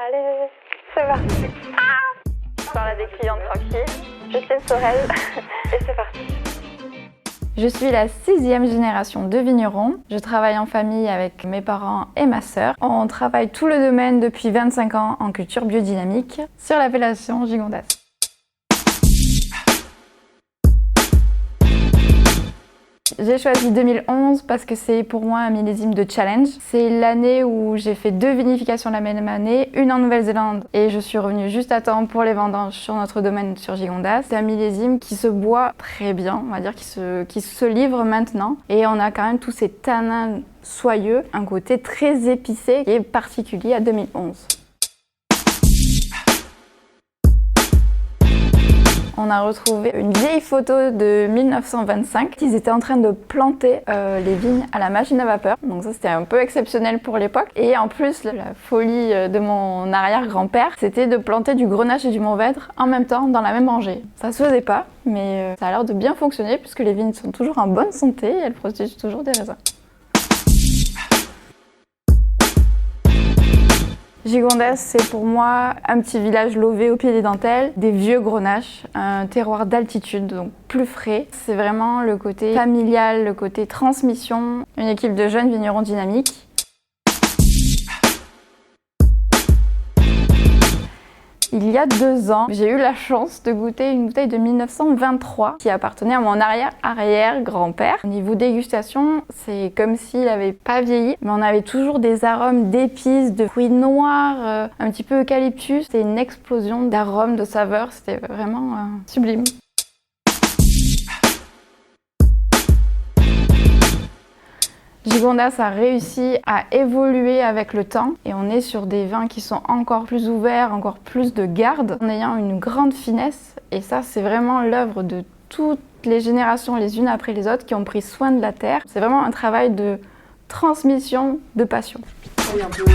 Allez, c'est parti. Je parle à des clients tranquilles. Je fais Sorel et c'est parti. Je suis la 6e génération de vignerons. Je travaille en famille avec mes parents et ma sœur. On travaille tout le domaine depuis 25 ans en culture biodynamique sur l'appellation Gigondas. J'ai choisi 2011 parce que c'est pour moi un millésime de challenge. C'est l'année où j'ai fait 2 vinifications la même année, une en Nouvelle-Zélande et je suis revenue juste à temps pour les vendanges sur notre domaine sur Gigondas. C'est un millésime qui se boit très bien, on va dire, qui se livre maintenant. Et on a quand même tous ces tanins soyeux, un côté très épicé qui est particulier à 2011. On a retrouvé une vieille photo de 1925. Ils étaient en train de planter les vignes à la machine à vapeur. Donc ça, c'était un peu exceptionnel pour l'époque. Et en plus, la folie de mon arrière-grand-père, c'était de planter du grenache et du mourvèdre en même temps dans la même rangée. Ça se faisait pas, mais ça a l'air de bien fonctionner puisque les vignes sont toujours en bonne santé et elles produisent toujours des raisins. Gigondas, c'est pour moi un petit village lové au pied des dentelles, des vieux grenaches, un terroir d'altitude, donc plus frais. C'est vraiment le côté familial, le côté transmission, une équipe de jeunes vignerons dynamiques. Il y a 2 ans, j'ai eu la chance de goûter une bouteille de 1923 qui appartenait à mon arrière-grand-père. Au niveau dégustation, c'est comme s'il n'avait pas vieilli, mais on avait toujours des arômes d'épices, de fruits noirs, un petit peu eucalyptus. C'était une explosion d'arômes, de saveurs, c'était vraiment sublime. Gigondas a réussi à évoluer avec le temps et on est sur des vins qui sont encore plus ouverts, encore plus de garde, en ayant une grande finesse. Et ça, c'est vraiment l'œuvre de toutes les générations les unes après les autres qui ont pris soin de la terre. C'est vraiment un travail de transmission de passion. Oui, un peu